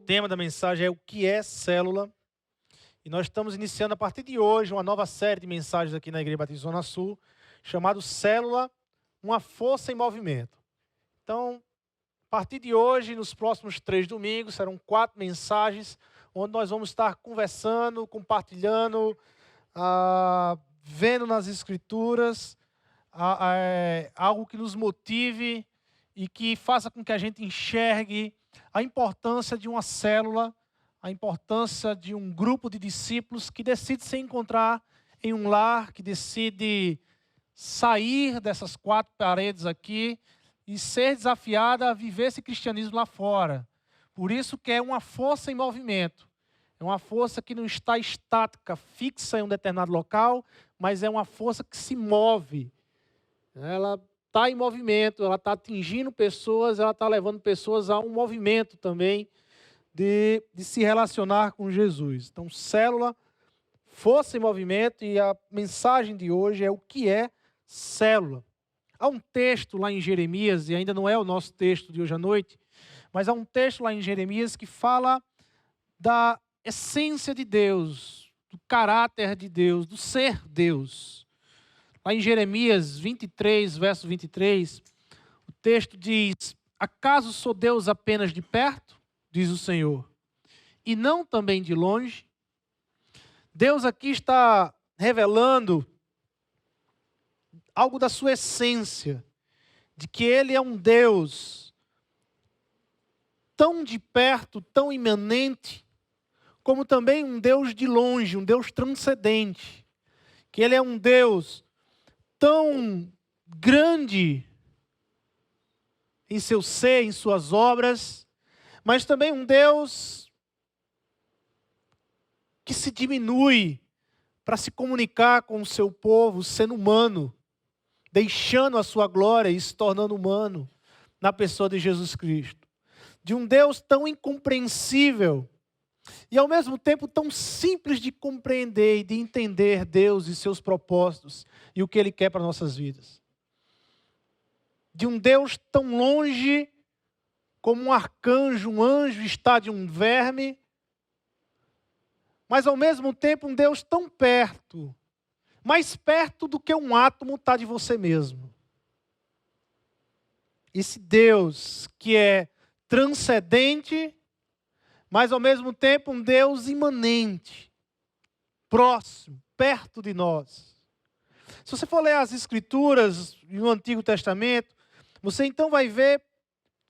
tema da mensagem é o que é célula. E nós estamos iniciando a partir de hoje uma nova série de mensagens aqui na Igreja Batista Zona Sul, chamado Célula, uma força em movimento. Então, a partir de hoje, nos próximos 3 domingos, serão 4 mensagens, onde nós vamos estar conversando, compartilhando, vendo nas Escrituras algo que nos motive e que faça com que a gente enxergue a importância de uma célula, a importância de um grupo de discípulos que decide se encontrar em um lar, que decide sair dessas 4 paredes aqui e ser desafiada a viver esse cristianismo lá fora. Por isso que é uma força em movimento. É uma força que não está estática, fixa em um determinado local, mas é uma força que se move. Ela está em movimento, ela está atingindo pessoas, ela está levando pessoas a um movimento também de se relacionar com Jesus. Então, célula, força em movimento, e a mensagem de hoje é o que é célula. Há um texto lá em Jeremias, e ainda não é o nosso texto de hoje à noite, mas há um texto lá em Jeremias que fala da essência de Deus, do caráter de Deus, do ser Deus. Lá em Jeremias 23, verso 23, o texto diz: acaso sou Deus apenas de perto, diz o Senhor, e não também de longe? Deus aqui está revelando algo da sua essência, de que Ele é um Deus tão de perto, tão imanente, como também um Deus de longe, um Deus transcendente, que Ele é um Deus tão grande em seu ser, em suas obras, mas também um Deus que se diminui para se comunicar com o seu povo, sendo humano, deixando a sua glória e se tornando humano na pessoa de Jesus Cristo. De um Deus tão incompreensível e ao mesmo tempo tão simples de compreender e de entender Deus e seus propósitos e o que Ele quer para nossas vidas. De um Deus tão longe como um arcanjo, um anjo está de um verme, mas ao mesmo tempo um Deus tão perto, mais perto do que um átomo está de você mesmo. Esse Deus que é transcendente, mas ao mesmo tempo um Deus imanente, próximo, perto de nós. Se você for ler as Escrituras no Antigo Testamento, você então vai ver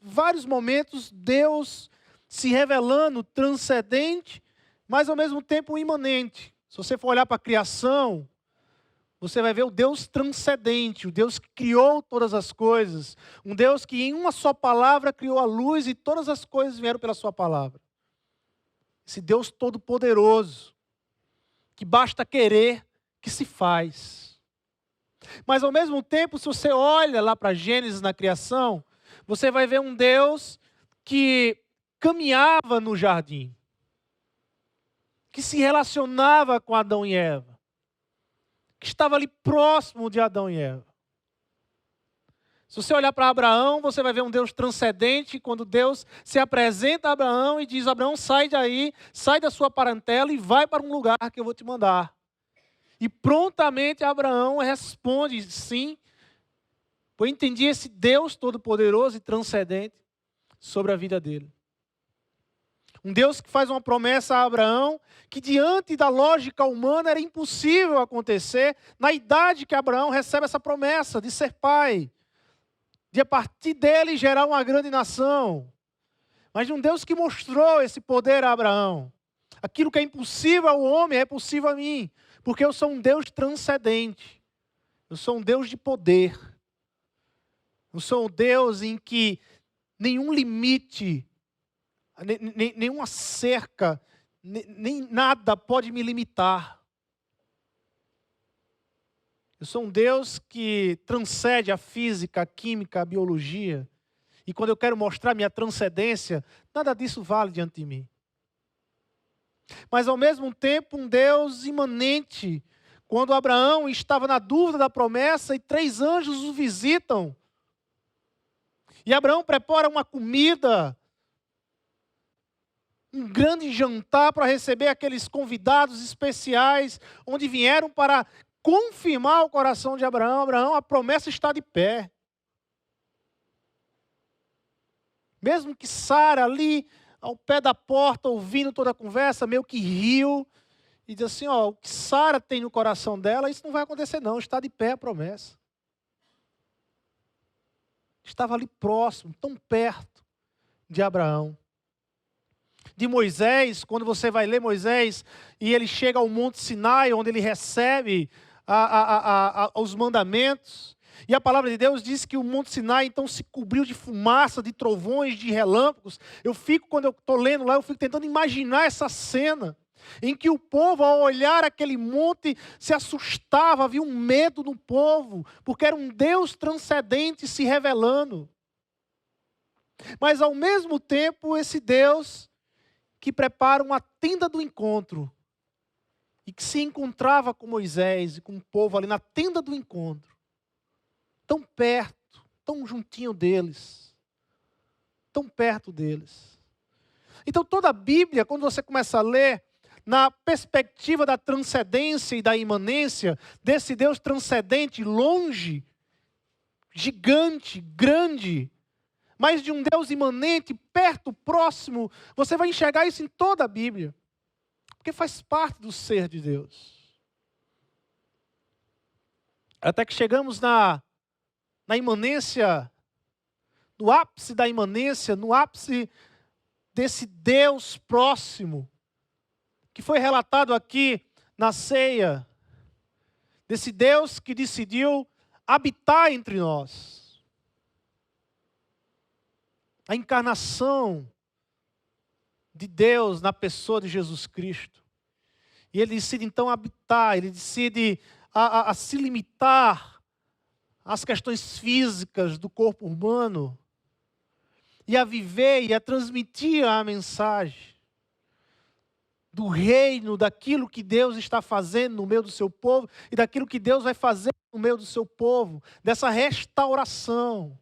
vários momentos Deus se revelando transcendente, mas ao mesmo tempo imanente. Se você for olhar para a criação, você vai ver o Deus transcendente, o Deus que criou todas as coisas, um Deus que em uma só palavra criou a luz e todas as coisas vieram pela sua palavra. Esse Deus todo-poderoso, que basta querer que se faz. Mas ao mesmo tempo, se você olha lá para Gênesis na criação, você vai ver um Deus que caminhava no jardim, que se relacionava com Adão e Eva, que estava ali próximo de Adão e Eva. Se você olhar para Abraão, você vai ver um Deus transcendente, quando Deus se apresenta a Abraão e diz: Abraão, sai daí, sai da sua parentela e vai para um lugar que eu vou te mandar. E prontamente Abraão responde: sim, pois eu entendi esse Deus todo-poderoso e transcendente sobre a vida dele. Um Deus que faz uma promessa a Abraão, que diante da lógica humana era impossível acontecer, na idade que Abraão recebe essa promessa de ser pai, de a partir dele gerar uma grande nação. Mas de um Deus que mostrou esse poder a Abraão. Aquilo que é impossível ao homem é possível a mim, porque eu sou um Deus transcendente. Eu sou um Deus de poder. Eu sou um Deus em que nenhum limite, nenhuma cerca, nem nada pode me limitar. Eu sou um Deus que transcende a física, a química, a biologia. E quando eu quero mostrar minha transcendência, nada disso vale diante de mim. Mas ao mesmo tempo um Deus imanente. Quando Abraão estava na dúvida da promessa e 3 anjos o visitam. E Abraão prepara uma comida um grande jantar para receber aqueles convidados especiais, onde vieram para confirmar o coração de Abraão. Abraão, a promessa está de pé. Mesmo que Sara ali, ao pé da porta, ouvindo toda a conversa, meio que riu, e diz assim, ó, o que Sara tem no coração dela, isso não vai acontecer não, está de pé a promessa. Estava ali próximo, tão perto de Abraão. De Moisés, quando você vai ler Moisés, e ele chega ao Monte Sinai, onde ele recebe os mandamentos, e a palavra de Deus diz que o Monte Sinai então se cobriu de fumaça, de trovões, de relâmpagos. Quando eu estou lendo lá, eu fico tentando imaginar essa cena, em que o povo, ao olhar aquele monte, se assustava, havia um medo no povo, porque era um Deus transcendente se revelando. Mas ao mesmo tempo, esse Deus que prepara uma tenda do encontro, e que se encontrava com Moisés e com o povo ali na tenda do encontro, tão perto, tão juntinho deles, tão perto deles. Então toda a Bíblia, quando você começa a ler, na perspectiva da transcendência e da imanência, desse Deus transcendente, longe, gigante, grande, mas de um Deus imanente, perto, próximo, você vai enxergar isso em toda a Bíblia, porque faz parte do ser de Deus. Até que chegamos na imanência, no ápice da imanência, no ápice desse Deus próximo, que foi relatado aqui na ceia, desse Deus que decidiu habitar entre nós. A encarnação de Deus na pessoa de Jesus Cristo. E ele decide então habitar, ele decide a se limitar às questões físicas do corpo humano, e a viver e a transmitir a mensagem do reino, daquilo que Deus está fazendo no meio do seu povo, e daquilo que Deus vai fazer no meio do seu povo, dessa restauração,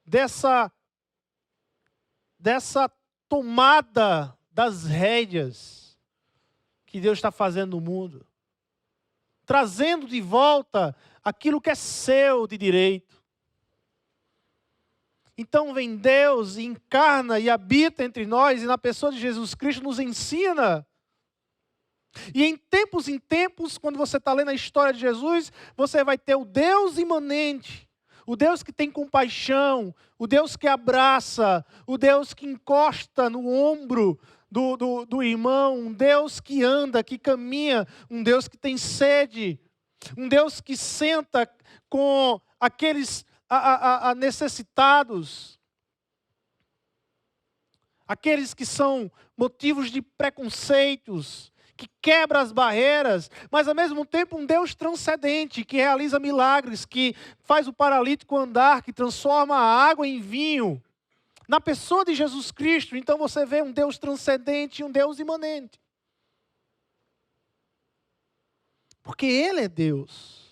dessa tomada das rédeas que Deus está fazendo no mundo, trazendo de volta aquilo que é seu de direito. Então vem Deus e encarna e habita entre nós, e na pessoa de Jesus Cristo nos ensina. E em tempos, quando você está lendo a história de Jesus, você vai ter o Deus imanente, o Deus que tem compaixão, o Deus que abraça, o Deus que encosta no ombro do irmão, um Deus que anda, que caminha, um Deus que tem sede, um Deus que senta com aqueles necessitados, aqueles que são motivos de preconceitos, que quebra as barreiras, mas ao mesmo tempo um Deus transcendente, que realiza milagres, que faz o paralítico andar, que transforma a água em vinho, na pessoa de Jesus Cristo. Então você vê um Deus transcendente e um Deus imanente, porque Ele é Deus.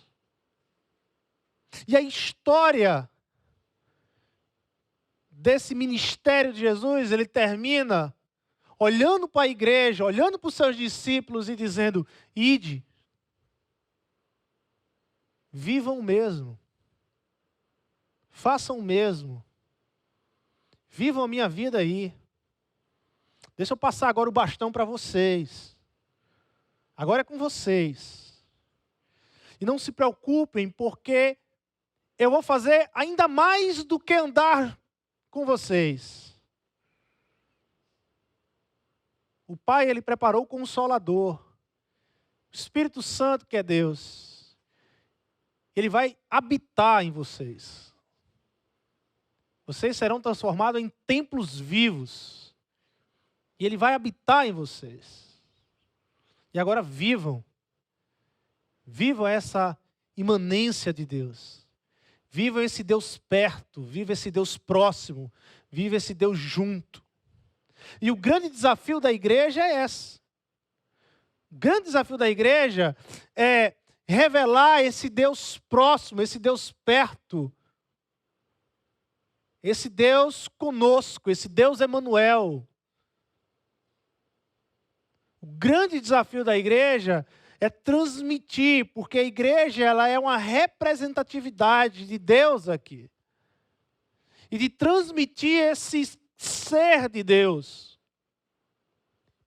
E a história desse ministério de Jesus, ele termina olhando para a igreja, olhando para os seus discípulos e dizendo: ide, vivam o mesmo, façam o mesmo, vivam a minha vida aí. Deixa eu passar agora o bastão para vocês. Agora é com vocês. E não se preocupem, porque eu vou fazer ainda mais do que andar com vocês. O Pai, Ele preparou o Consolador. O Espírito Santo, que é Deus. Ele vai habitar em vocês. Vocês serão transformados em templos vivos. E Ele vai habitar em vocês. E agora vivam. Vivam essa imanência de Deus. Viva esse Deus perto, viva esse Deus próximo, viva esse Deus junto. E o grande desafio da igreja é esse. O grande desafio da igreja é revelar esse Deus próximo, esse Deus perto, esse Deus conosco, esse Deus Emanuel. O grande desafio da igreja é transmitir, porque a igreja ela é uma representatividade de Deus aqui. E de transmitir esse ser de Deus,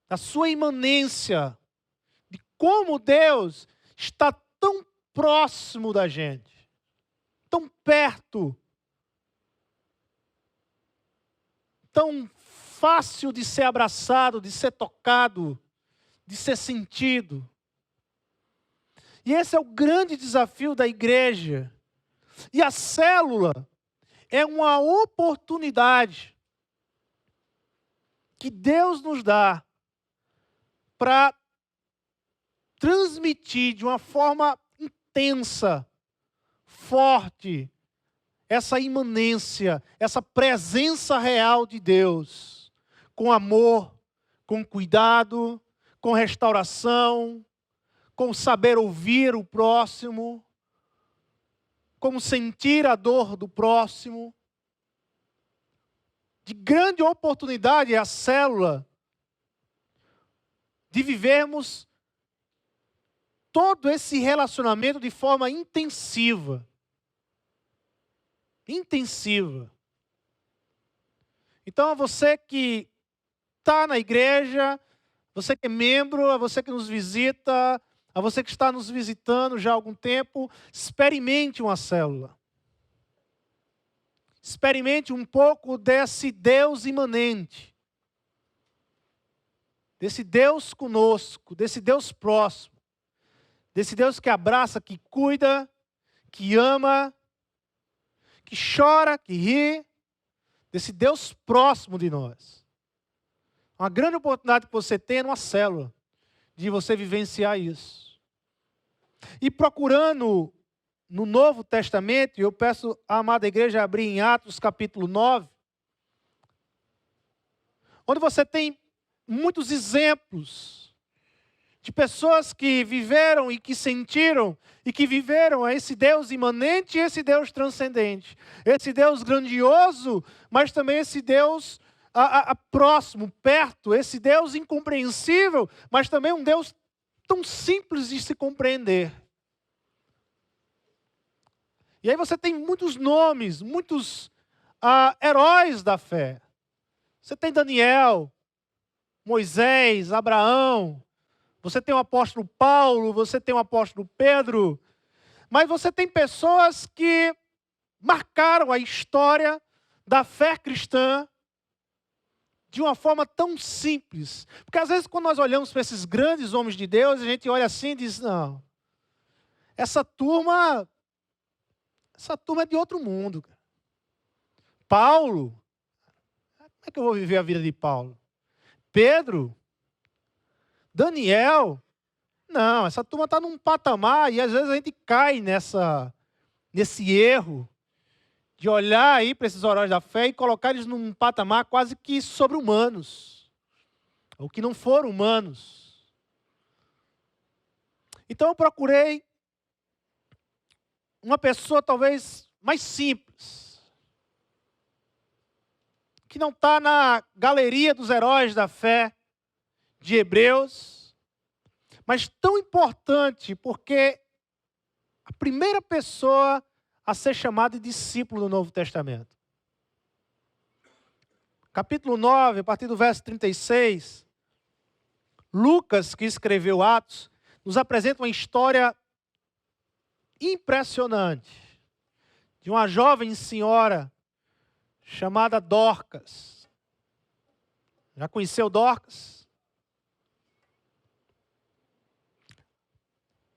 a sua imanência, de como Deus está tão próximo da gente, tão perto, tão fácil de ser abraçado, de ser tocado, de ser sentido. E esse é o grande desafio da igreja. E a célula é uma oportunidade que Deus nos dá para transmitir de uma forma intensa, forte, essa imanência, essa presença real de Deus, com amor, com cuidado, com restauração, com saber ouvir o próximo, como sentir a dor do próximo. De grande oportunidade é a célula de vivermos todo esse relacionamento de forma intensiva. Intensiva. Então, a você que está na igreja, você que é membro, a você que nos visita, a você que está nos visitando já há algum tempo, experimente uma célula. Experimente um pouco desse Deus imanente, desse Deus conosco, desse Deus próximo, desse Deus que abraça, que cuida, que ama, que chora, que ri, desse Deus próximo de nós. Uma grande oportunidade que você tem numa célula, de você vivenciar isso. E procurando no Novo Testamento, eu peço à amada igreja abrir em Atos capítulo 9, onde você tem muitos exemplos de pessoas que viveram e que sentiram e que viveram esse Deus imanente e esse Deus transcendente. Esse Deus grandioso, mas também esse Deus próximo, perto. Esse Deus incompreensível, mas também um Deus tão simples de se compreender. E aí você tem muitos nomes, muitos heróis da fé. Você tem Daniel, Moisés, Abraão. Você tem o apóstolo Paulo, você tem o apóstolo Pedro. Mas você tem pessoas que marcaram a história da fé cristã de uma forma tão simples. Porque às vezes quando nós olhamos para esses grandes homens de Deus, a gente olha assim e diz, não, essa turma é de outro mundo. Paulo, como é que eu vou viver a vida de Paulo? Pedro, Daniel, não, essa turma está num patamar e às vezes a gente cai nesse erro de olhar aí para esses heróis da fé e colocar eles num patamar quase que sobre-humanos, ou que não foram humanos. Então eu procurei uma pessoa talvez mais simples, que não está na galeria dos heróis da fé de Hebreus, mas tão importante porque a primeira pessoa a ser chamada de discípulo do Novo Testamento. Capítulo 9, a partir do verso 36, Lucas, que escreveu Atos, nos apresenta uma história impressionante de uma jovem senhora chamada Dorcas. Já conheceu Dorcas?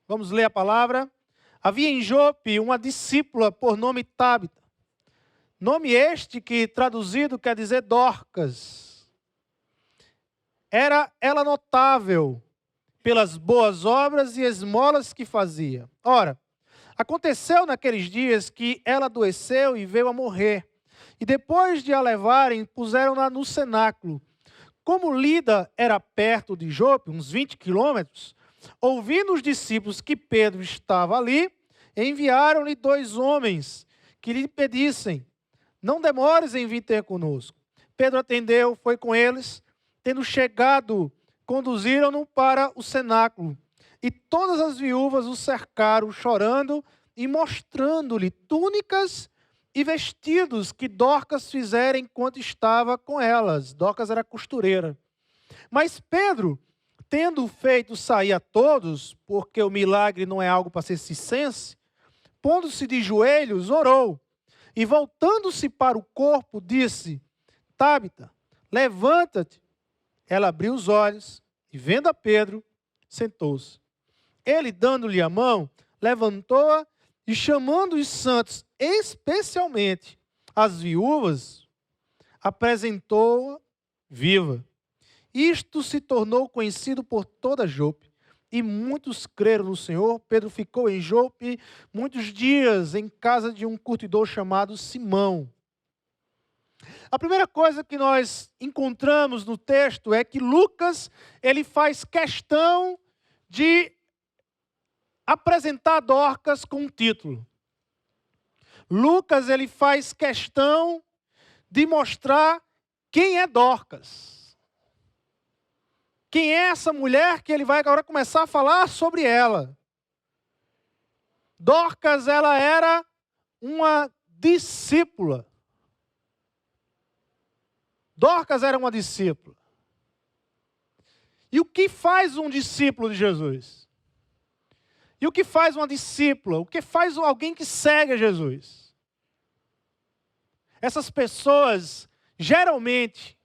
Vamos ler a palavra. Havia em Jope uma discípula por nome Tábita. Nome este que traduzido quer dizer Dorcas. Era ela notável pelas boas obras e esmolas que fazia. Ora, aconteceu naqueles dias que ela adoeceu e veio a morrer. E depois de a levarem, puseram-na no cenáculo. Como Lida era perto de Jope, uns 20 quilômetros, ouvindo os discípulos que Pedro estava ali, enviaram-lhe 2 homens que lhe pedissem: não demores em vir ter conosco. Pedro atendeu, foi com eles. Tendo chegado, conduziram-no para o cenáculo. E todas as viúvas o cercaram, chorando e mostrando-lhe túnicas e vestidos que Dorcas fizera enquanto estava com elas. Dorcas era costureira. Mas Pedro, tendo feito sair a todos, porque o milagre não é algo para ser circense, pondo-se de joelhos, orou. E voltando-se para o corpo, disse: Tábita, levanta-te. Ela abriu os olhos e, vendo a Pedro, sentou-se. Ele, dando-lhe a mão, levantou-a e, chamando os santos, especialmente as viúvas, apresentou-a viva. Isto se tornou conhecido por toda Jope, e muitos creram no Senhor. Pedro ficou em Jope muitos dias em casa de um curtidor chamado Simão. A primeira coisa que nós encontramos no texto é que Lucas, ele faz questão de apresentar Dorcas com um título. Lucas, ele faz questão de mostrar quem é Dorcas. Quem é essa mulher que ele vai agora começar a falar sobre ela. Dorcas, ela era uma discípula. Dorcas era uma discípula. E o que faz um discípulo de Jesus? E o que faz uma discípula? O que faz alguém que segue a Jesus? Essas pessoas, geralmente,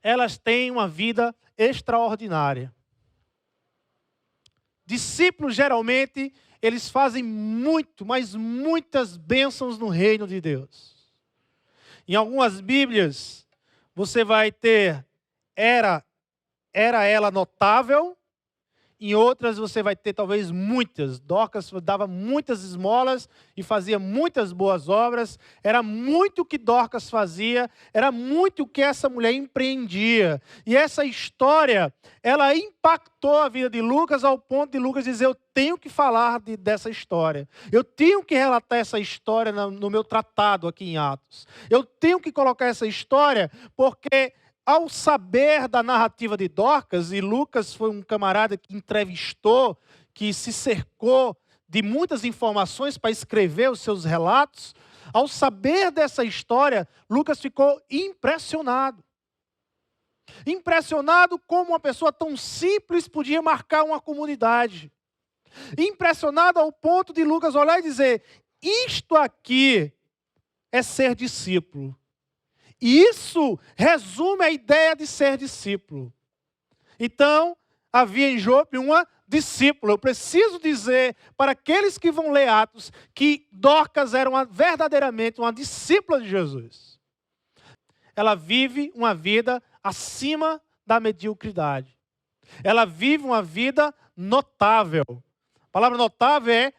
elas têm uma vida extraordinária. Discípulos, geralmente, eles fazem muito, mas muitas bênçãos no reino de Deus. Em algumas Bíblias, você vai ter, era ela notável. Em outras você vai ter talvez muitas. Dorcas dava muitas esmolas e fazia muitas boas obras. Era muito o que Dorcas fazia, era muito o que essa mulher empreendia. E essa história, ela impactou a vida de Lucas ao ponto de Lucas dizer: eu tenho que falar dessa história. Eu tenho que relatar essa história no meu tratado aqui em Atos. Eu tenho que colocar essa história porque, ao saber da narrativa de Dorcas, e Lucas foi um camarada que entrevistou, que se cercou de muitas informações para escrever os seus relatos, ao saber dessa história, Lucas ficou impressionado. Impressionado como uma pessoa tão simples podia marcar uma comunidade. Impressionado ao ponto de Lucas olhar e dizer: isto aqui é ser discípulo. E isso resume a ideia de ser discípulo. Então, havia em Jope uma discípula. Eu preciso dizer para aqueles que vão ler Atos que Dorcas era verdadeiramente uma discípula de Jesus. Ela vive uma vida acima da mediocridade. Ela vive uma vida notável. A palavra notável é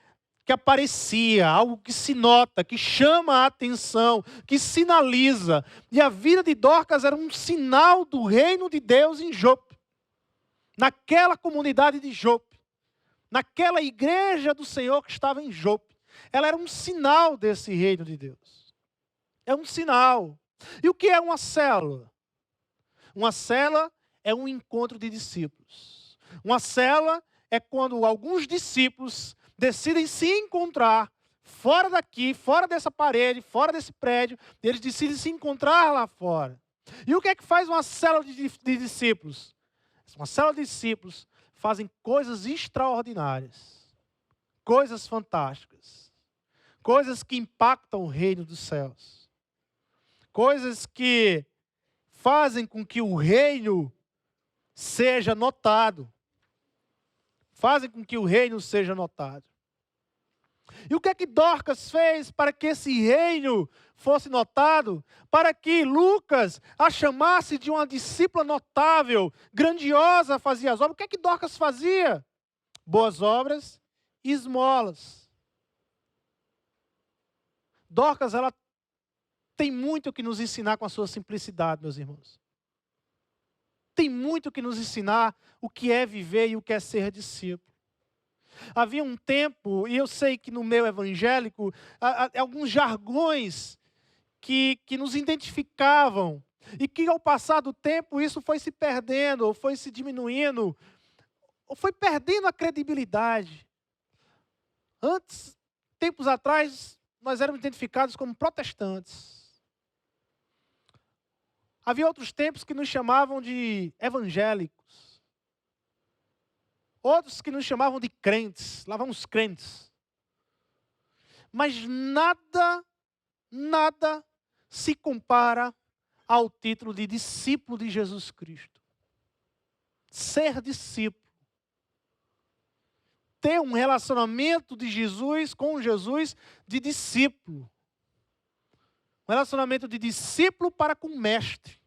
que aparecia, algo que se nota, que chama a atenção, que sinaliza. E a vida de Dorcas era um sinal do reino de Deus em Jope. Naquela comunidade de Jope. Naquela igreja do Senhor que estava em Jope. Ela era um sinal desse reino de Deus. É um sinal. E o que é uma célula? Uma célula é um encontro de discípulos. Uma célula é quando alguns discípulos decidem se encontrar fora daqui, fora dessa parede, fora desse prédio, e eles decidem se encontrar lá fora. E o que é que faz uma célula de discípulos? Uma célula de discípulos fazem coisas extraordinárias, coisas fantásticas, coisas que impactam o reino dos céus, coisas que fazem com que o reino seja notado, fazem com que o reino seja notado. E o que é que Dorcas fez para que esse reino fosse notado? Para que Lucas a chamasse de uma discípula notável, grandiosa, fazia as obras. O que é que Dorcas fazia? Boas obras e esmolas. Dorcas, ela tem muito o que nos ensinar com a sua simplicidade, meus irmãos. Tem muito o que nos ensinar o que é viver e o que é ser discípulo. Havia um tempo, e eu sei que no meio evangélico, há alguns jargões que nos identificavam, e que ao passar do tempo isso foi se perdendo, ou foi se diminuindo, ou foi perdendo a credibilidade. Antes, tempos atrás, nós éramos identificados como protestantes. Havia outros tempos que nos chamavam de evangélicos. Outros que nos chamavam de crentes, lá vamos crentes. Mas nada se compara ao título de discípulo de Jesus Cristo. Ser discípulo. Ter um relacionamento de Jesus com Jesus de discípulo. Um relacionamento de discípulo para com o mestre,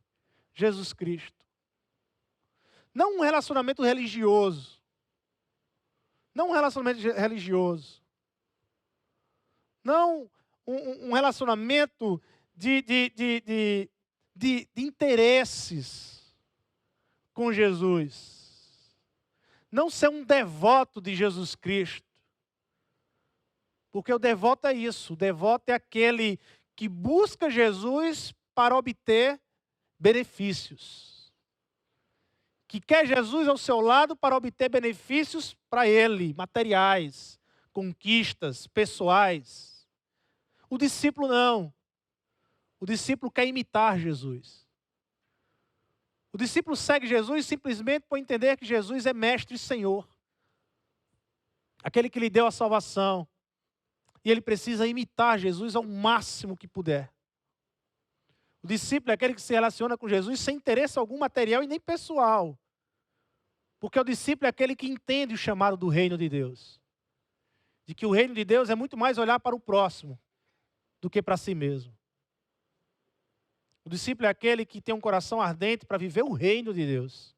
Jesus Cristo. Não um relacionamento religioso. Não um relacionamento religioso. Não um relacionamento de interesses com Jesus. Não ser um devoto de Jesus Cristo. Porque o devoto é isso. O devoto é aquele que busca Jesus para obter benefícios. Que quer Jesus ao seu lado para obter benefícios para ele, materiais, conquistas pessoais. O discípulo não. O discípulo quer imitar Jesus. O discípulo segue Jesus simplesmente por entender que Jesus é mestre e Senhor. Aquele que lhe deu a salvação. E ele precisa imitar Jesus ao máximo que puder. O discípulo é aquele que se relaciona com Jesus sem interesse algum material e nem pessoal. Porque o discípulo é aquele que entende o chamado do reino de Deus. De que o reino de Deus é muito mais olhar para o próximo do que para si mesmo. O discípulo é aquele que tem um coração ardente para viver o reino de Deus.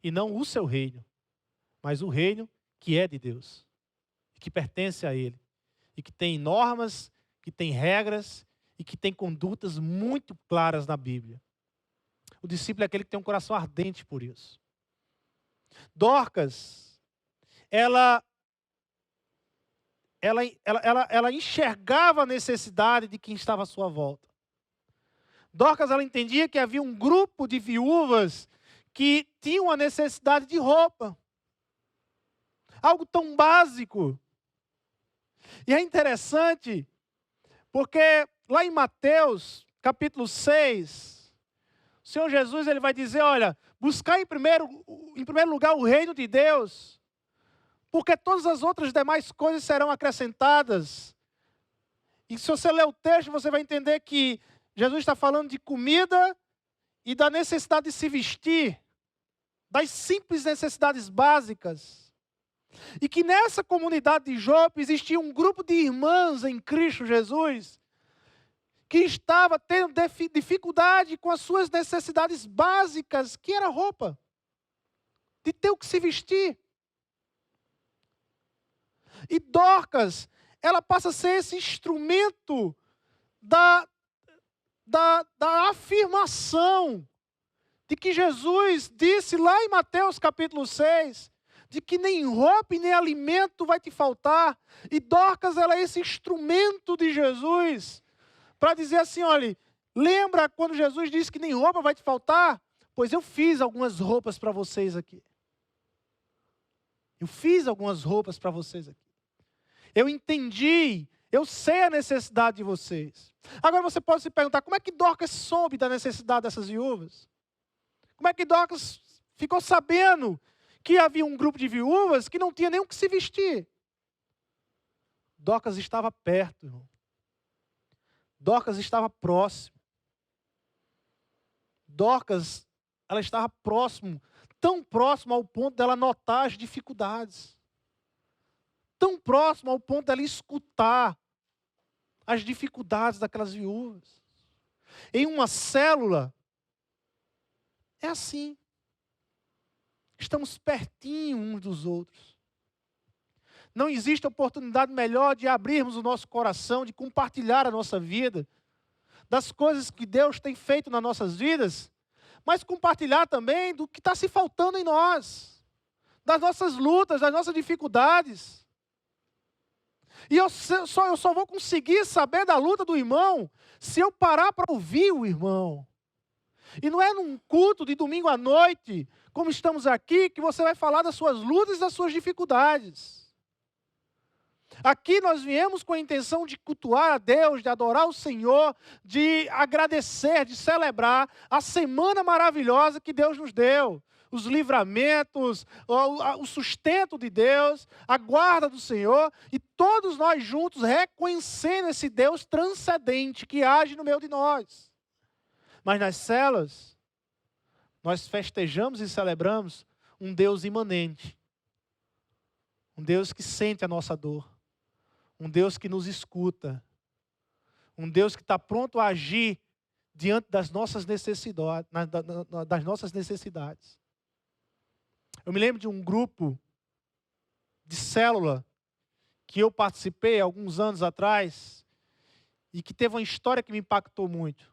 E não o seu reino, mas o reino que é de Deus. E que pertence a Ele. E que tem normas, que tem regras e que tem condutas muito claras na Bíblia. O discípulo é aquele que tem um coração ardente por isso. Dorcas, ela enxergava a necessidade de quem estava à sua volta. Dorcas, ela entendia que havia um grupo de viúvas que tinham a necessidade de roupa. Algo tão básico. E é interessante, porque lá em Mateus, capítulo 6, o Senhor Jesus ele vai dizer, olha, buscar em primeiro lugar o reino de Deus, porque todas as outras demais coisas serão acrescentadas. E se você ler o texto, você vai entender que Jesus está falando de comida e da necessidade de se vestir, das simples necessidades básicas. E que nessa comunidade de Jope existia um grupo de irmãs em Cristo Jesus que estava tendo dificuldade com as suas necessidades básicas, que era roupa, de ter o que se vestir. E Dorcas, ela passa a ser esse instrumento da afirmação de que Jesus disse lá em Mateus capítulo 6, de que nem roupa e nem alimento vai te faltar. E Dorcas, ela é esse instrumento de Jesus para dizer assim, olha, lembra quando Jesus disse que nem roupa vai te faltar? Pois eu fiz algumas roupas para vocês aqui. Eu fiz algumas roupas para vocês aqui. Eu entendi, eu sei a necessidade de vocês. Agora você pode se perguntar, como é que Dorcas soube da necessidade dessas viúvas? Como é que Dorcas ficou sabendo que havia um grupo de viúvas que não tinha nem o que se vestir? Dorcas estava perto, irmão. Dorcas estava próximo. Dorcas, ela estava próximo, tão próximo ao ponto dela notar as dificuldades. Tão próximo ao ponto dela escutar as dificuldades daquelas viúvas. Em uma célula, é assim. Estamos pertinho uns dos outros. Não existe oportunidade melhor de abrirmos o nosso coração, de compartilhar a nossa vida, das coisas que Deus tem feito nas nossas vidas, mas compartilhar também do que está se faltando em nós, das nossas lutas, das nossas dificuldades. E eu só vou conseguir saber da luta do irmão se eu parar para ouvir o irmão. E não é num culto de domingo à noite, como estamos aqui, que você vai falar das suas lutas e das suas dificuldades. Aqui nós viemos com a intenção de cultuar a Deus, de adorar o Senhor, de agradecer, de celebrar a semana maravilhosa que Deus nos deu. Os livramentos, o sustento de Deus, a guarda do Senhor, e todos nós juntos reconhecendo esse Deus transcendente que age no meio de nós. Mas nas células, nós festejamos e celebramos um Deus imanente, um Deus que sente a nossa dor, um Deus que nos escuta, um Deus que está pronto a agir diante das nossas necessidades, Eu me lembro de um grupo de célula que eu participei alguns anos atrás e que teve uma história que me impactou muito.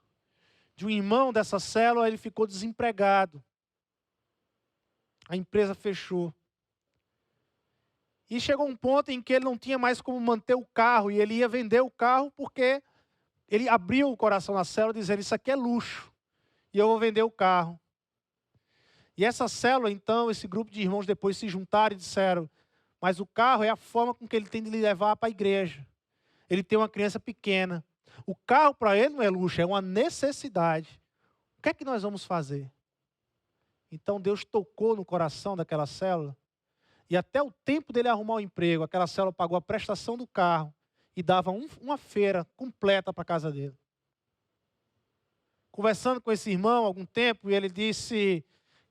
De um irmão dessa célula, ele ficou desempregado. A empresa fechou. E chegou um ponto em que ele não tinha mais como manter o carro, e ele ia vender o carro porque ele abriu o coração na célula dizendo, isso aqui é luxo, e eu vou vender o carro. E essa célula, então, esse grupo de irmãos depois se juntaram e disseram, mas o carro é a forma com que ele tem de levar para a igreja. Ele tem uma criança pequena. O carro para ele não é luxo, é uma necessidade. O que é que nós vamos fazer? Então Deus tocou no coração daquela célula, e até o tempo dele arrumar um emprego, aquela célula pagou a prestação do carro e dava uma feira completa para a casa dele. Conversando com esse irmão há algum tempo, ele disse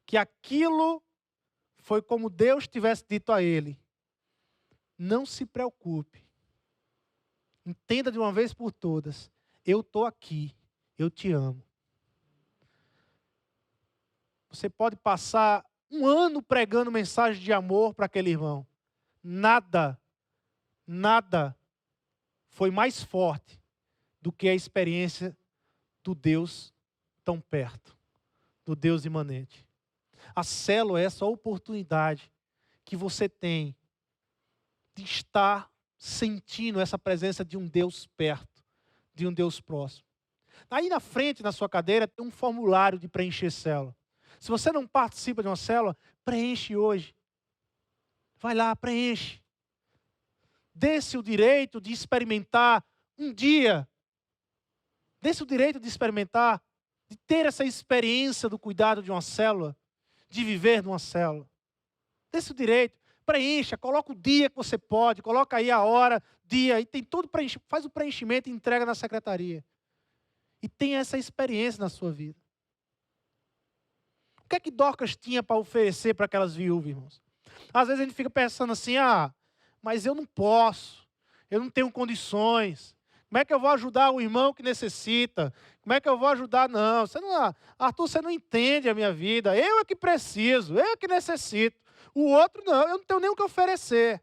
que aquilo foi como Deus tivesse dito a ele, não se preocupe, entenda de uma vez por todas, eu estou aqui, eu te amo. Você pode passar um ano pregando mensagem de amor para aquele irmão. Nada foi mais forte do que a experiência do Deus tão perto, do Deus imanente. A célula é essa oportunidade que você tem de estar sentindo essa presença de um Deus perto, de um Deus próximo. Aí na frente, na sua cadeira, tem um formulário de preencher célula. Se você não participa de uma célula, preenche hoje. Vai lá, preenche. Dê-se o direito de experimentar um dia. Dê-se o direito de experimentar, de ter essa experiência do cuidado de uma célula, de viver numa célula. Dê-se o direito. Preencha, coloca o dia que você pode, coloca aí a hora, dia, e tem tudo preenchido. Faz o preenchimento e entrega na secretaria. E tenha essa experiência na sua vida. O que é que Dorcas tinha para oferecer para aquelas viúvas, irmãos? Às vezes a gente fica pensando assim, mas eu não posso, eu não tenho condições. Como é que eu vou ajudar o irmão que necessita? Como é que eu vou ajudar? Não, Arthur, você não entende a minha vida. Eu é que preciso, eu é que necessito. O outro não, eu não tenho nem o que oferecer.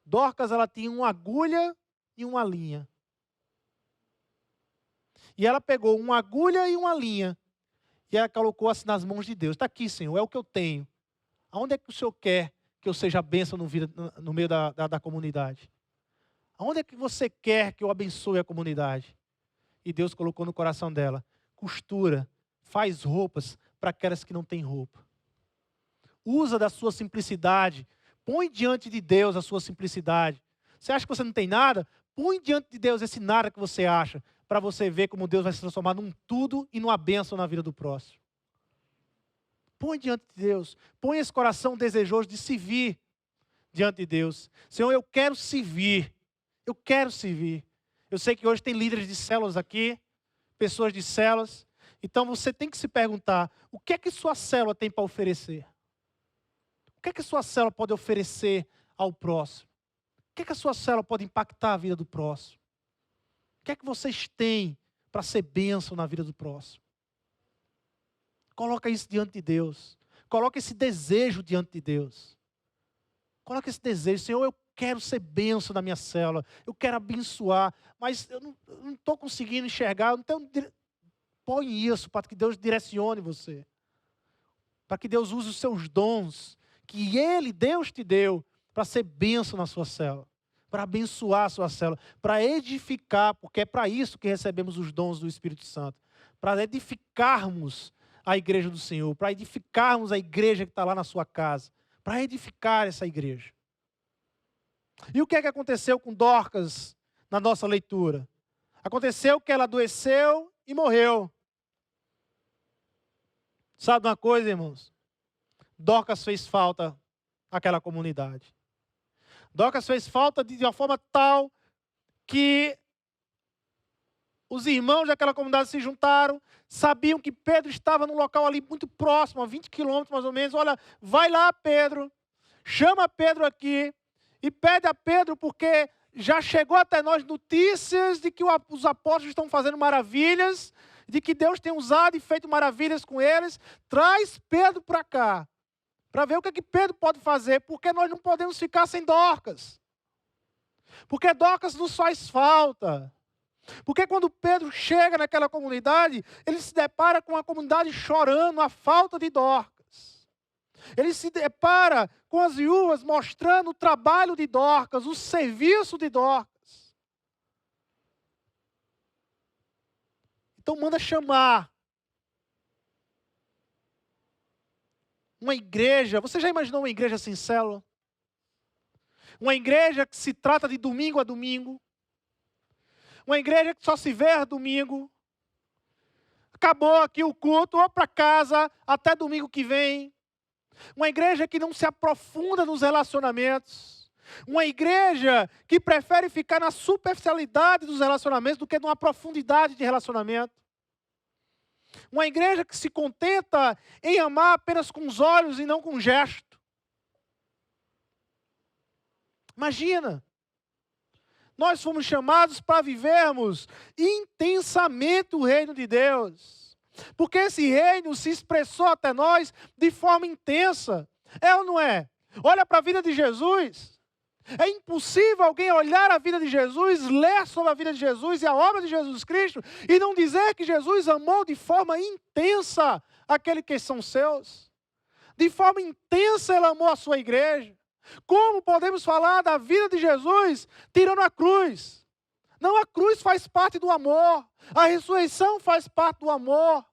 Dorcas, ela tinha uma agulha e uma linha. E ela pegou uma agulha e uma linha. E ela colocou assim nas mãos de Deus. Está aqui, Senhor, é o que eu tenho. Aonde é que o Senhor quer que eu seja bênção no meio da comunidade? Aonde é que você quer que eu abençoe a comunidade? E Deus colocou no coração dela. Costura, faz roupas para aquelas que não têm roupa. Usa da sua simplicidade. Põe diante de Deus a sua simplicidade. Você acha que você não tem nada? Põe diante de Deus esse nada que você acha, para você ver como Deus vai se transformar num tudo e numa bênção na vida do próximo. Põe diante de Deus. Põe esse coração desejoso de servir diante de Deus. Senhor, eu quero servir. Eu quero servir. Eu sei que hoje tem líderes de células aqui, pessoas de células. Então você tem que se perguntar, o que é que sua célula tem para oferecer? O que é que sua célula pode oferecer ao próximo? O que é que a sua célula pode impactar a vida do próximo? O que é que vocês têm para ser bênção na vida do próximo? Coloca isso diante de Deus. Coloca esse desejo diante de Deus. Coloca esse desejo. Senhor, eu quero ser bênção na minha célula. Eu quero abençoar. Mas eu não estou conseguindo enxergar. Põe isso para que Deus direcione você. Para que Deus use os seus dons. Que Deus te deu para ser bênção na sua célula. para abençoar a sua célula, para edificar, porque é para isso que recebemos os dons do Espírito Santo, para edificarmos a igreja do Senhor, para edificarmos a igreja que está lá na sua casa, para edificar essa igreja. E o que é que aconteceu com Dorcas na nossa leitura? Aconteceu que ela adoeceu e morreu. Sabe uma coisa, irmãos? Dorcas fez falta àquela comunidade. Dorcas fez falta de uma forma tal que os irmãos daquela comunidade se juntaram, sabiam que Pedro estava num local ali muito próximo, a 20 quilômetros mais ou menos. Olha, vai lá, Pedro, chama Pedro aqui e pede a Pedro, porque já chegou até nós notícias de que os apóstolos estão fazendo maravilhas, de que Deus tem usado e feito maravilhas com eles. Traz Pedro para cá, para ver o que Pedro pode fazer, porque nós não podemos ficar sem Dorcas. Porque Dorcas nos faz falta. Porque quando Pedro chega naquela comunidade, ele se depara com a comunidade chorando a falta de Dorcas. Ele se depara com as viúvas mostrando o trabalho de Dorcas, o serviço de Dorcas. Então manda chamar uma igreja. Você já imaginou uma igreja sem célula? Uma igreja que se trata de domingo a domingo. Uma igreja que só se vê domingo. Acabou aqui o culto, ou para casa, até domingo que vem. Uma igreja que não se aprofunda nos relacionamentos. Uma igreja que prefere ficar na superficialidade dos relacionamentos do que numa profundidade de relacionamento. Uma igreja que se contenta em amar apenas com os olhos e não com o gesto. Imagina. Nós fomos chamados para vivermos intensamente o reino de Deus. Porque esse reino se expressou até nós de forma intensa. É ou não é? Olha para a vida de Jesus. É impossível alguém olhar a vida de Jesus, ler sobre a vida de Jesus e a obra de Jesus Cristo e não dizer que Jesus amou de forma intensa aqueles que são seus. De forma intensa ele amou a sua igreja. Como podemos falar da vida de Jesus tirando a cruz? Não, a cruz faz parte do amor. A ressurreição faz parte do amor.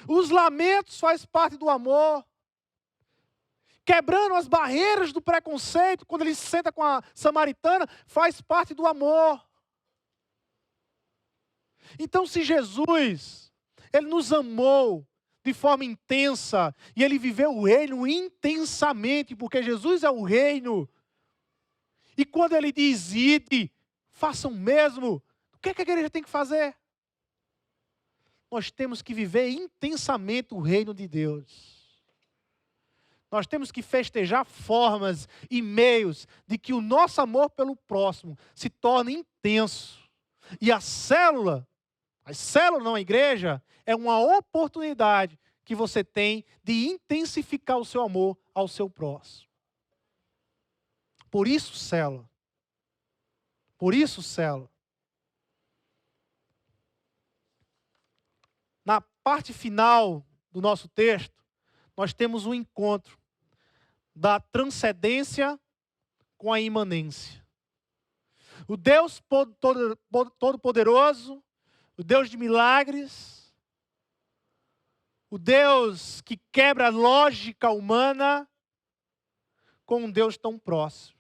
Os lamentos faz parte do amor. Quebrando as barreiras do preconceito, quando ele se senta com a samaritana, faz parte do amor. Então, se Jesus, ele nos amou de forma intensa, e ele viveu o reino intensamente, porque Jesus é o reino. E quando ele diz, ide, façam o mesmo, o que é que a igreja tem que fazer? Nós temos que viver intensamente o reino de Deus. Nós temos que festejar formas e meios de que o nosso amor pelo próximo se torne intenso. E a célula não a igreja, é uma oportunidade que você tem de intensificar o seu amor ao seu próximo. Por isso, célula. Por isso, célula. Na parte final do nosso texto, nós temos um encontro da transcendência com a imanência. O Deus Todo-Poderoso, o Deus de milagres, o Deus que quebra a lógica humana, com um Deus tão próximo.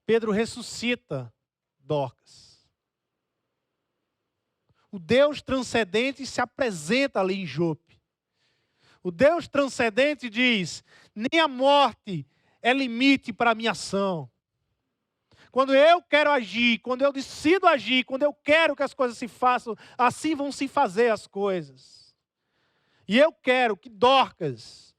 Pedro ressuscita Dorcas. O Deus transcendente se apresenta ali em Jope. O Deus transcendente diz, nem a morte é limite para a minha ação. Quando eu quero agir, quando eu decido agir, quando eu quero que as coisas se façam, assim vão se fazer as coisas. E eu quero que Dorcas,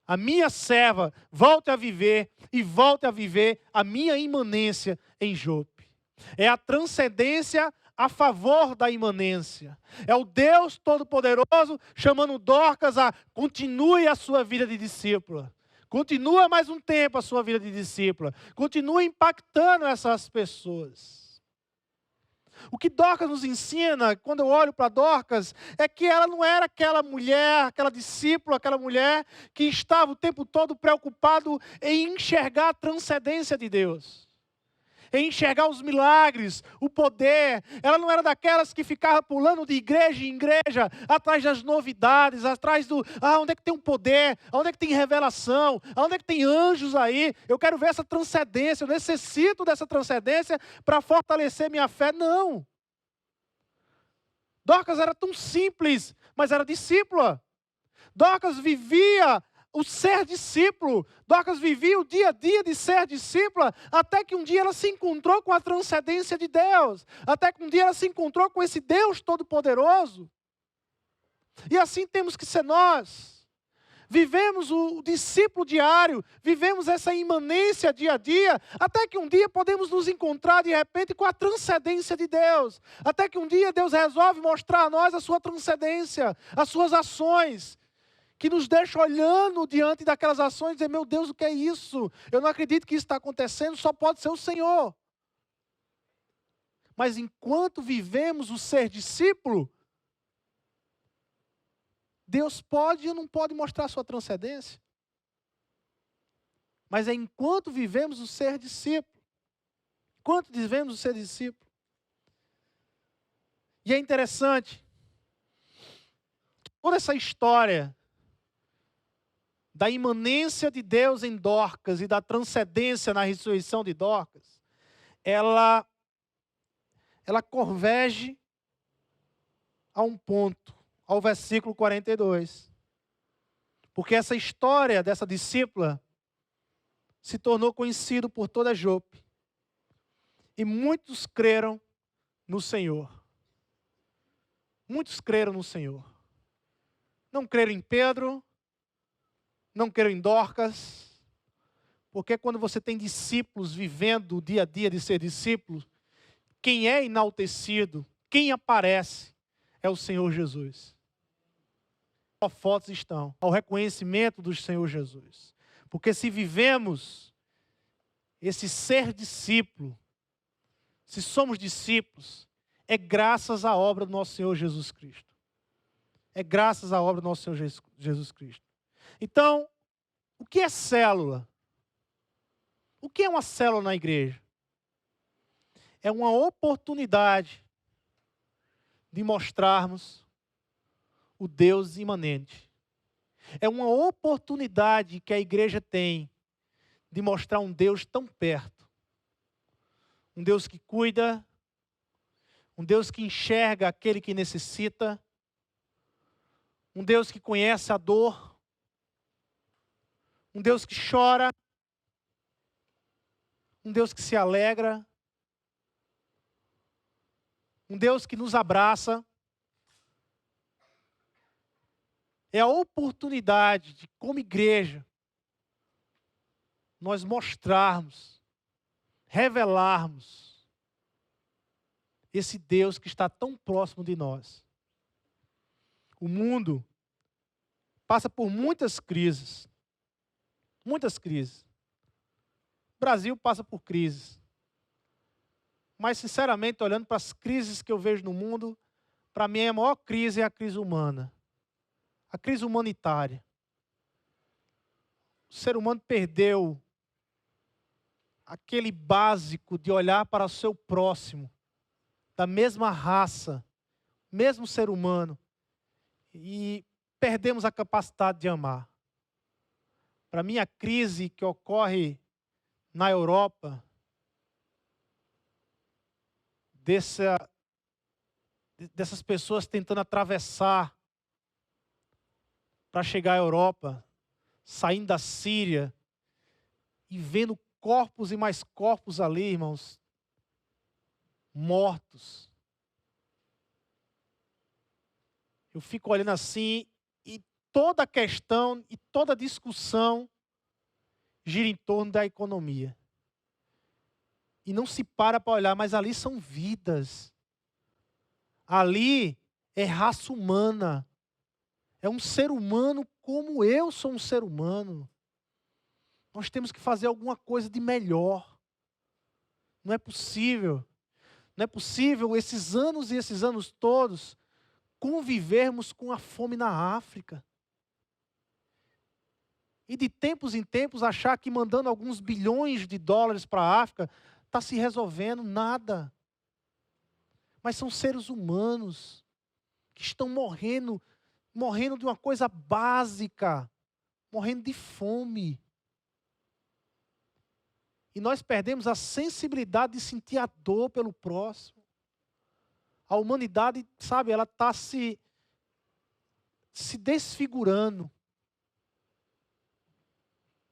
a minha serva, volte a viver e volte a viver a minha imanência em Jope. É a transcendência a favor da imanência. É o Deus Todo-Poderoso chamando Dorcas a continue a sua vida de discípula. Continua mais um tempo a sua vida de discípula. Continua impactando essas pessoas. O que Dorcas nos ensina, quando eu olho para Dorcas, é que ela não era aquela mulher, aquela discípula, aquela mulher que estava o tempo todo preocupado em enxergar a transcendência de Deus, em enxergar os milagres, o poder. Ela não era daquelas que ficava pulando de igreja em igreja, atrás das novidades, atrás do, onde é que tem um poder, onde é que tem revelação, onde é que tem anjos aí, eu quero ver essa transcendência, eu necessito dessa transcendência para fortalecer minha fé. Não. Dorcas era tão simples, mas era discípula. Dorcas vivia o ser discípulo. Dorcas vivia o dia a dia de ser discípula, até que um dia ela se encontrou com a transcendência de Deus, até que um dia ela se encontrou com esse Deus Todo-Poderoso. E assim temos que ser nós. Vivemos o discípulo diário, vivemos essa imanência dia a dia, até que um dia podemos nos encontrar de repente com a transcendência de Deus. Até que um dia Deus resolve mostrar a nós a sua transcendência, as suas ações, que nos deixa olhando diante daquelas ações e dizer, meu Deus, o que é isso? Eu não acredito que isso está acontecendo, só pode ser o Senhor. Mas enquanto vivemos o ser discípulo, Deus pode ou não pode mostrar a sua transcendência. Mas é enquanto vivemos o ser discípulo. Enquanto vivemos o ser discípulo. E é interessante, toda essa história da imanência de Deus em Dorcas e da transcendência na ressurreição de Dorcas, ela converge a um ponto, ao versículo 42. Porque essa história dessa discípula se tornou conhecida por toda Jope. E muitos creram no Senhor. Muitos creram no Senhor. Não creram em Pedro, não creram em Dorcas, porque quando você tem discípulos vivendo o dia a dia de ser discípulo, quem é enaltecido, quem aparece, é o Senhor Jesus. As fotos estão ao reconhecimento do Senhor Jesus. Porque se vivemos esse ser discípulo, se somos discípulos, é graças à obra do nosso Senhor Jesus Cristo. É graças à obra do nosso Senhor Jesus Cristo. Então, o que é célula? O que é uma célula na igreja? É uma oportunidade de mostrarmos o Deus imanente. É uma oportunidade que a igreja tem de mostrar um Deus tão perto. Um Deus que cuida, um Deus que enxerga aquele que necessita, um Deus que conhece a dor, um Deus que chora, um Deus que se alegra, um Deus que nos abraça. É a oportunidade de, como igreja, nós mostrarmos, revelarmos esse Deus que está tão próximo de nós. O mundo passa por muitas crises. Muitas crises. O Brasil passa por crises. Mas, sinceramente, olhando para as crises que eu vejo no mundo, para mim a maior crise é a crise humana. A crise humanitária. O ser humano perdeu aquele básico de olhar para o seu próximo, da mesma raça, mesmo ser humano, e perdemos a capacidade de amar. Para mim, a crise que ocorre na Europa, dessas pessoas tentando atravessar para chegar à Europa, saindo da Síria e vendo corpos e mais corpos ali, irmãos, mortos. Eu fico olhando assim e toda a questão e toda a discussão gira em torno da economia. E não se para olhar, mas ali são vidas. Ali é raça humana. É um ser humano como eu sou um ser humano. Nós temos que fazer alguma coisa de melhor. Não é possível. Não é possível esses anos e esses anos todos convivermos com a fome na África. E de tempos em tempos achar que mandando alguns bilhões de dólares para a África está se resolvendo nada. Mas são seres humanos que estão morrendo de uma coisa básica, morrendo de fome. E nós perdemos a sensibilidade de sentir a dor pelo próximo. A humanidade, sabe, ela está se desfigurando.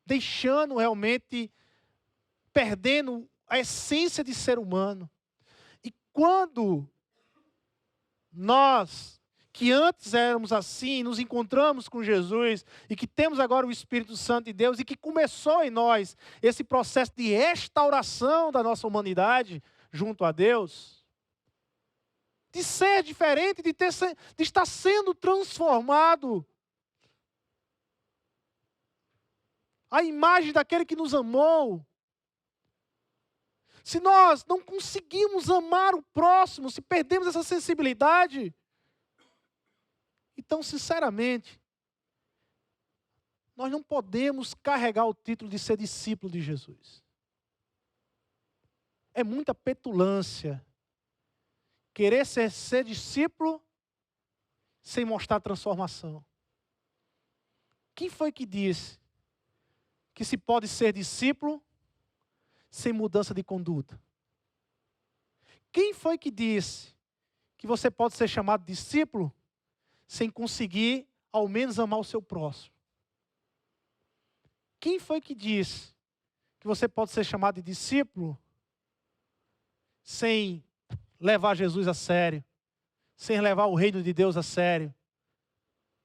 Deixando realmente, perdendo a essência de ser humano. E quando nós, que antes éramos assim, nos encontramos com Jesus, e que temos agora o Espírito Santo de Deus, e que começou em nós esse processo de restauração da nossa humanidade junto a Deus, de ser diferente, de estar sendo transformado a imagem daquele que nos amou. Se nós não conseguimos amar o próximo, se perdemos essa sensibilidade, então, sinceramente, nós não podemos carregar o título de ser discípulo de Jesus. É muita petulância querer ser discípulo sem mostrar transformação. Quem foi que disse que se pode ser discípulo sem mudança de conduta? Quem foi que disse que você pode ser chamado discípulo sem conseguir ao menos amar o seu próximo? Quem foi que disse que você pode ser chamado de discípulo sem levar Jesus a sério, sem levar o reino de Deus a sério?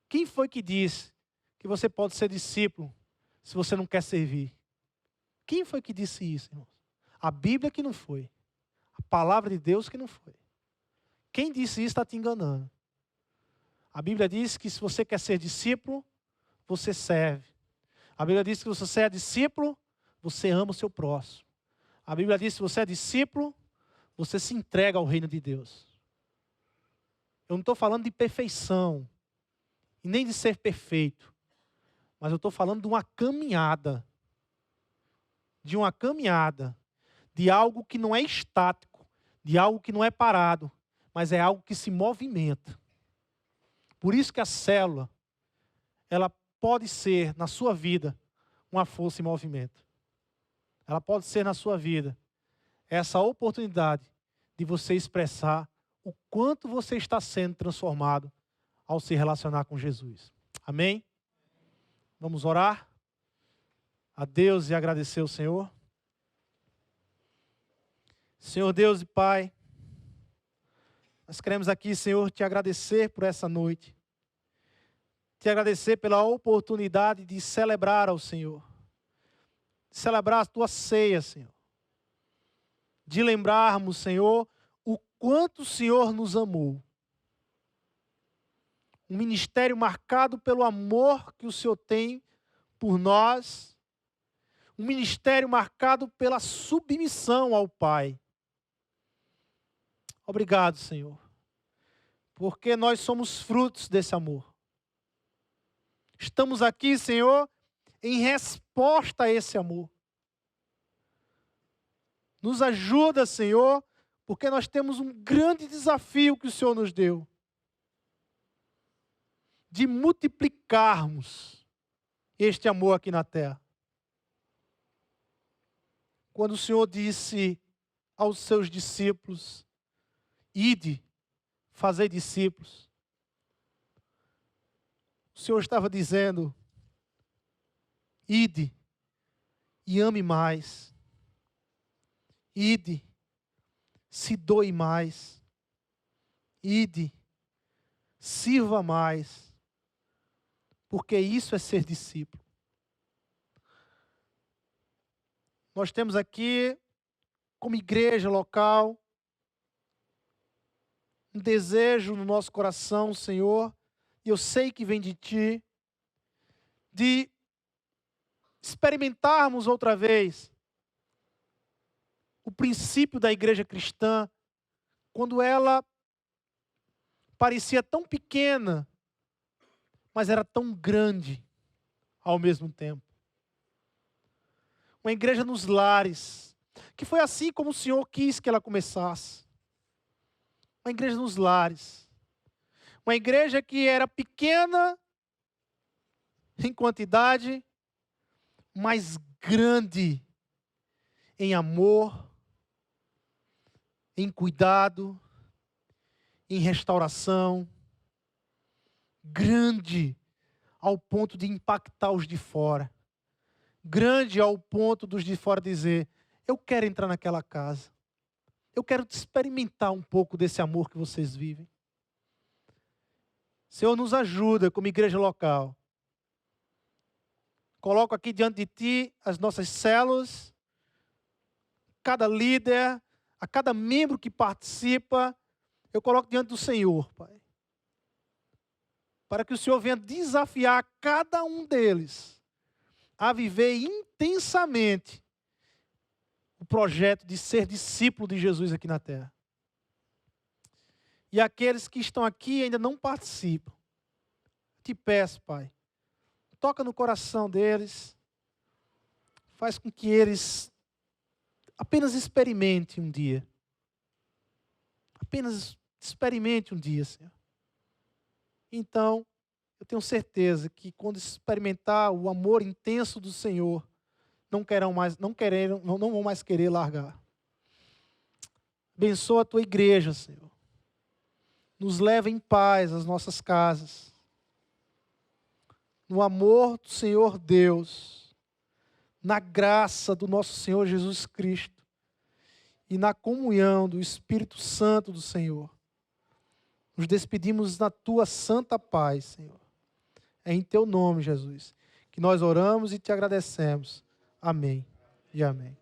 Quem foi que disse que você pode ser discípulo se você não quer servir? Quem foi que disse isso, irmãos? A Bíblia que não foi. A palavra de Deus que não foi. Quem disse isso está te enganando. A Bíblia diz que se você quer ser discípulo, você serve. A Bíblia diz que se você é discípulo, você ama o seu próximo. A Bíblia diz que se você é discípulo, você se entrega ao reino de Deus. Eu não estou falando de perfeição, e nem de ser perfeito, mas eu estou falando de uma caminhada. De algo que não é estático, de algo que não é parado, mas é algo que se movimenta. Por isso que a célula, ela pode ser, na sua vida, uma força em movimento. Ela pode ser, na sua vida, essa oportunidade de você expressar o quanto você está sendo transformado ao se relacionar com Jesus. Amém? Vamos orar a Deus e agradecer ao Senhor. Senhor Deus e Pai, nós queremos aqui, Senhor, te agradecer por essa noite. Te agradecer pela oportunidade de celebrar ao Senhor. De celebrar a tua ceia, Senhor. De lembrarmos, Senhor, o quanto o Senhor nos amou. Um ministério marcado pelo amor que o Senhor tem por nós. Um ministério marcado pela submissão ao Pai. Obrigado, Senhor, porque nós somos frutos desse amor. Estamos aqui, Senhor, em resposta a esse amor. Nos ajuda, Senhor, porque nós temos um grande desafio que o Senhor nos deu. De multiplicarmos este amor aqui na terra. Quando o Senhor disse aos seus discípulos, ide, fazei discípulos. O Senhor estava dizendo, ide e ame mais. Ide, se doe mais. Ide, sirva mais. Porque isso é ser discípulo. Nós temos aqui, como igreja local, um desejo no nosso coração, Senhor, e eu sei que vem de Ti, de experimentarmos outra vez o princípio da igreja cristã, quando ela parecia tão pequena, mas era tão grande ao mesmo tempo. Uma igreja nos lares, que foi assim como o Senhor quis que ela começasse. Uma igreja nos lares. Uma igreja que era pequena em quantidade, mas grande em amor, em cuidado, em restauração. Grande ao ponto de impactar os de fora. Grande ao ponto dos de fora dizer: eu quero entrar naquela casa. Eu quero experimentar um pouco desse amor que vocês vivem. Senhor, nos ajuda como igreja local. Coloco aqui diante de Ti as nossas células, cada líder, a cada membro que participa, eu coloco diante do Senhor, Pai. Para que o Senhor venha desafiar cada um deles a viver intensamente o projeto de ser discípulo de Jesus aqui na terra. E aqueles que estão aqui e ainda não participam, te peço, Pai, toca no coração deles, faz com que eles apenas experimentem um dia. Apenas experimente um dia, Senhor. Então, eu tenho certeza que quando experimentar o amor intenso do Senhor, não vão mais querer largar. Abençoa a tua igreja, Senhor. Nos leva em paz às nossas casas. No amor do Senhor Deus, na graça do nosso Senhor Jesus Cristo e na comunhão do Espírito Santo do Senhor. Nos despedimos na tua santa paz, Senhor. É em teu nome, Jesus, que nós oramos e te agradecemos. Amém e amém.